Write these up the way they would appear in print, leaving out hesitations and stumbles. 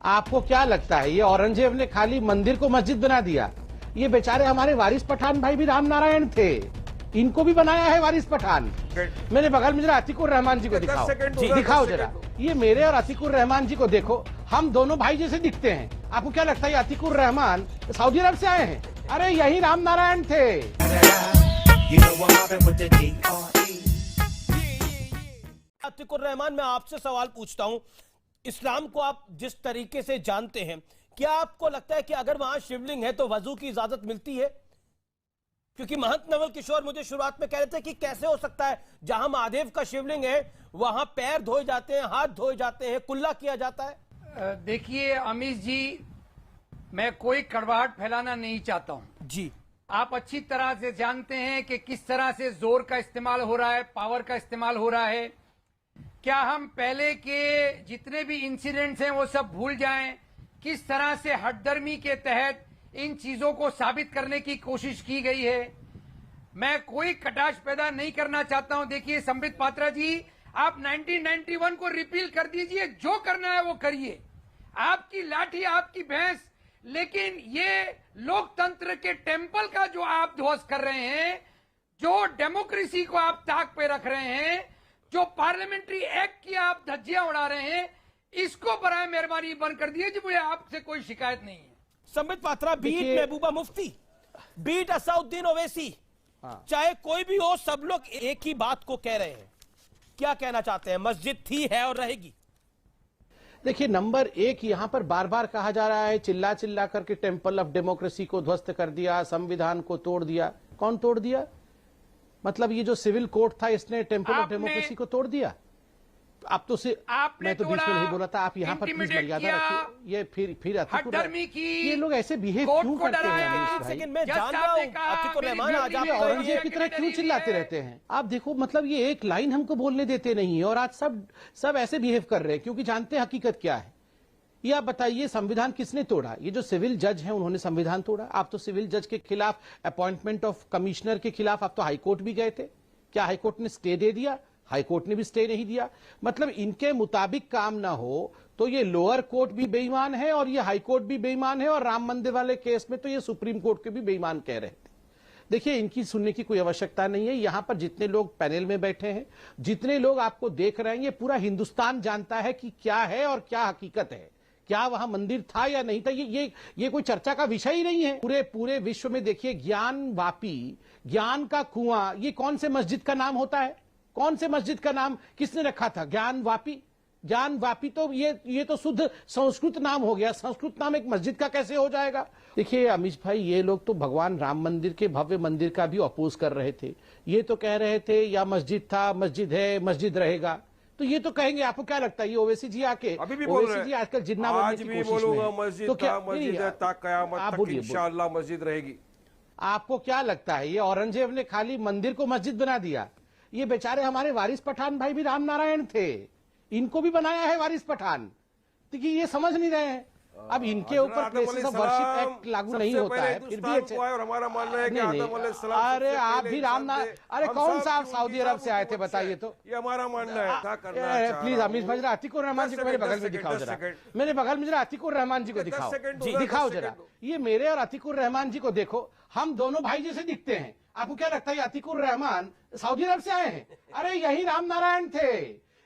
आपको क्या लगता है ये औरंगजेब ने खाली मंदिर को मस्जिद बना दिया? ये बेचारे हमारे वारिस पठान भाई भी राम नारायण थे, इनको भी बनाया है वारिस पठान। मेरे बगल में जरा अतीकुर रहमान जी को दिखाओ, दिखाओ जरा, ये मेरे और अतीकुर रहमान जी को देखो, हम दोनों भाई जैसे दिखते हैं। आपको क्या लगता है ये अतीकुर रहमान सऊदी अरब से आए हैं? अरे यही राम नारायण थे। अतीकुर रहमान, मैं आपसे सवाल पूछता हूं, इस्लाम को आप जिस तरीके से जानते हैं, क्या आपको लगता है कि अगर वहां शिवलिंग है तो वजू की इजाजत मिलती है? क्योंकि महंत नवल किशोर मुझे शुरुआत में कह रहे थे कि कैसे हो सकता है जहां महादेव का शिवलिंग है वहां पैर धोए जाते हैं, हाथ धोए जाते हैं, कुल्ला किया जाता है। देखिए अमीश जी, मैं कोई कड़वाहट फैलाना नहीं चाहता हूं जी। आप अच्छी तरह से जानते हैं कि किस तरह से जोर का इस्तेमाल हो रहा है, पावर का इस्तेमाल हो रहा है। क्या हम पहले के जितने भी इंसिडेंट्स हैं वो सब भूल जाएं? किस तरह से हठधर्मी के तहत इन चीजों को साबित करने की कोशिश की गई है। मैं कोई कटाक्ष पैदा नहीं करना चाहता हूं। देखिए संबित पात्रा जी, आप 1991 को रिपील कर दीजिए, जो करना है वो करिए, आपकी लाठी आपकी भैंस, लेकिन ये लोकतंत्र के टेम्पल का जो आप ध्वस्त कर रहे हैं, जो डेमोक्रेसी को आप ताक पे रख रहे हैं, जो पार्लियामेंट्री एक्ट की आप धज्जियां उड़ा रहे हैं, इसको बराए मेहरबानी बंद कर दिए जी। मुझे आपसे कोई शिकायत नहीं है। संबित पात्रा, बीट महबूबा मुफ्ती, बीट असदुद्दीन ओवैसी, चाहे कोई भी हो, सब लोग एक ही बात को कह रहे हैं। क्या कहना चाहते हैं? मस्जिद थी, है और रहेगी। देखिए, नंबर एक, यहां पर बार बार कहा जा रहा है, चिल्ला चिल्ला करके टेम्पल ऑफ डेमोक्रेसी को ध्वस्त कर दिया, संविधान को तोड़ दिया। कौन तोड़ दिया? मतलब ये जो सिविल कोर्ट था, इसने टेम्पल ऑफ डेमोक्रेसी को तोड़ दिया। आप तो मैं तो बीच में नहीं बोला था, आप यहाँ पर प्लीज मर्यादा रखिए। ये फिर ये लोग ऐसे बिहेव क्यों करते हैं? मैं जान रहा हूं अतीकुर रहमान, आज आप औरंगजेब की तरह क्यों चिल्लाते रहते हैं? आप देखो, मतलब ये एक लाइन हमको बोलने देते नहीं है, और आज सब ऐसे बिहेव कर रहे हैं क्योंकि जानते हैं हकीकत क्या है। ये आप बताइए, संविधान किसने तोड़ा? ये जो सिविल जज हैं उन्होंने संविधान तोड़ा। आप तो सिविल जज के खिलाफ, अपॉइंटमेंट ऑफ कमिश्नर के खिलाफ आप तो हाईकोर्ट भी गए थे। क्या हाईकोर्ट ने स्टे दे दिया? हाईकोर्ट ने भी स्टे नहीं दिया। मतलब इनके मुताबिक काम ना हो तो ये लोअर कोर्ट भी बेईमान है और ये हाईकोर्ट भी बेईमान है, और राम मंदिर वाले केस में तो ये सुप्रीम कोर्ट के भी बेईमान कह रहे थे। देखिए, इनकी सुनने की कोई आवश्यकता नहीं है। यहां पर जितने लोग पैनल में बैठे हैं, जितने लोग आपको देख रहे हैं, ये पूरा हिंदुस्तान जानता है कि क्या है और क्या हकीकत है, क्या वहां मंदिर था या नहीं था। ये कोई चर्चा का विषय ही नहीं है। पूरे विश्व में देखिए, ज्ञान वापी, ज्ञान का कुआं, ये कौन से मस्जिद का नाम होता है? कौन से मस्जिद का नाम किसने रखा था? ज्ञान वापी। ज्ञान वापी तो ये तो शुद्ध संस्कृत नाम हो गया। संस्कृत नाम एक मस्जिद का कैसे हो जाएगा? देखिए अमीश भाई, ये लोग तो भगवान राम मंदिर के भव्य मंदिर का भी अपोज कर रहे थे। ये तो कह रहे थे या मस्जिद था, मस्जिद है, मस्जिद रहेगा। तो ये तो कहेंगे। आपको क्या लगता है ये ओवैसी जी आके अभी भी बोल रहे हैं? आजकल जिन्ना बनने की कोशिश में है। मस्जिद तो क्या मस्जिद है, ता कयामत तक इंशाअल्लाह मस्जिद रहेगी। आपको क्या लगता है ये औरंगजेब ने खाली मंदिर को मस्जिद बना दिया? ये बेचारे हमारे वारिस पठान भाई भी राम नारायण थे, इनको भी बनाया है वारिस पठान। देखिए, ये समझ नहीं रहे हैं। अब इनके ऊपर प्लेसेस ऑफ वर्शिप एक्ट लागू नहीं होता है, फिर भी और हमारा मानना है कि आदम अलैहिस्सलाम, अरे आप भी राम नारायण, अरे कौन सा आप सऊदी अरब से आए थे बताइए तो? ये हमारा मानना है। क्या करना है? प्लीज अमीश भाई, जरा अतीकुर रहमान जी को मेरे बगल में दिखाओ जरा, मेरे बगल में जरा अतीकुर रहमान जी को दिखाओ जरा, ये मेरे और अतीकुर रहमान जी को देखो, हम दोनों भाई जैसे दिखते हैं। आपको क्या लगता है अतीकुर रहमान सऊदी अरब से आए हैं? अरे यही राम नारायण थे।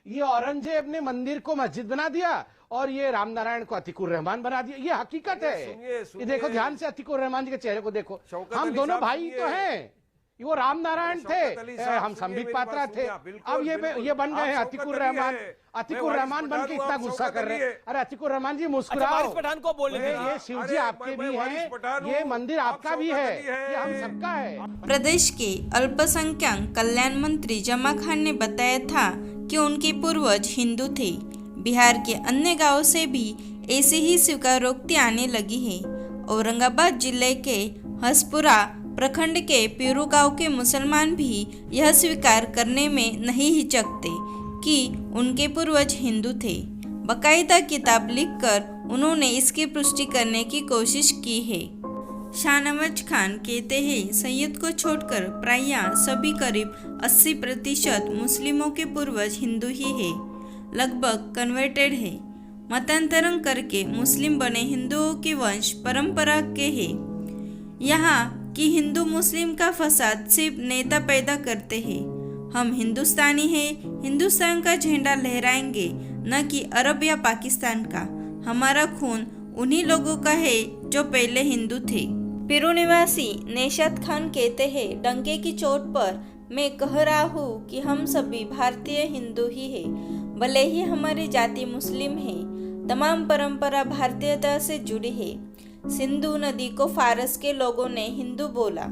ये औरंगजेब ने मंदिर को मस्जिद बना दिया और ये राम नारायण को अतीकुर रहमान बना दिया। ये हकीकत है। ये देखो ध्यान से, अतीकुर रहमान जी के चेहरे को देखो। हम दोनों भाई तो हैं, वो राम नारायण थे, हम संबित पात्रा थे। अब ये बन गए हैं अतीकुर रहमान। अतीकुर रहमान बन के इतना गुस्सा कर रहे हैं। अरे अतीकुर रहमान जी मुस्कुराओ। पठान को बोलने दीजिए। ये शिव जी आपके भी हैं, ये मंदिर आपका भी है, ये हम सबका है। प्रदेश के अल्पसंख्यक कल्याण मंत्री जमा खान ने बताया था कि उनके पूर्वज हिंदू थे। बिहार के अन्य गांवों से भी ऐसे ही स्वीकारोक्ति आने लगी है। औरंगाबाद जिले के हसपुरा प्रखंड के पीरू गांव के मुसलमान भी यह स्वीकार करने में नहीं हिचकते कि उनके पूर्वज हिंदू थे। बाकायदा किताब लिखकर उन्होंने इसकी पुष्टि करने की कोशिश की है। शाहनवाज खान कहते हैं, सैयद को छोड़कर प्रायः सभी करीब 80% मुस्लिमों के पूर्वज हिंदू ही है, लगभग कन्वर्टेड है। मतांतरण करके मुस्लिम बने हिंदुओं के वंश परंपरा के हैं। यहाँ कि हिंदू मुस्लिम का फसाद सिर्फ नेता पैदा करते हैं। हम हिंदुस्तानी हैं, हिंदुस्तान का झंडा लहराएंगे, न कि अरब या पाकिस्तान का। हमारा खून उन्हीं लोगों का है जो पहले हिंदू थे। पिरू निवासी नेशात खान कहते हैं, डंके की चोट पर मैं कह रहा हूँ कि हम सभी भारतीय हिंदू ही हैं। भले ही हमारी जाति मुस्लिम है, तमाम परंपरा भारतीयता से जुड़ी है। सिंधु नदी को फारस के लोगों ने हिंदू बोला।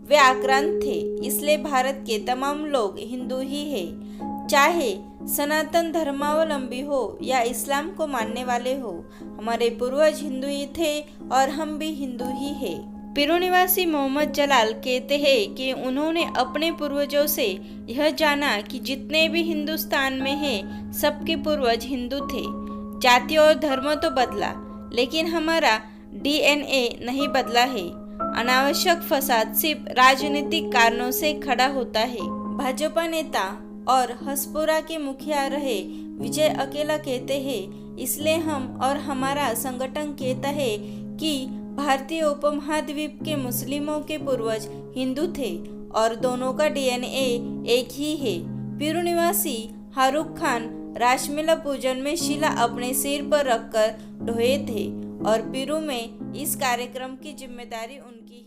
वे आक्रांत थे, इसलिए भारत के तमाम लोग हिंदू ही हैं। चाहे सनातन धर्मावलंबी हो या इस्लाम को मानने वाले हो, हमारे पूर्वज हिंदू ही थे और हम भी हिंदू ही हैं। पिरू निवासी मोहम्मद जलाल कहते हैं कि उन्होंने अपने पूर्वजों से यह जाना कि जितने भी हिंदुस्तान में हैं, सबके पूर्वज हिंदू थे। जाति और धर्म तो बदला, लेकिन हमारा DNA नहीं बदला है। अनावश्यक फसाद सिर्फ राजनीतिक कारणों से खड़ा होता है। भाजपा नेता और हसपुरा के मुखिया रहे विजय अकेला कहते हैं, इसलिए हम और हमारा संगठन कहता है कि भारतीय उपमहाद्वीप के मुस्लिमों के पूर्वज हिंदू थे और दोनों का DNA एक ही है। पिरू निवासी फारूक खान रासमेला पूजन में शिला अपने सिर पर रखकर ढोए थे और पिरू में इस कार्यक्रम की जिम्मेदारी उनकी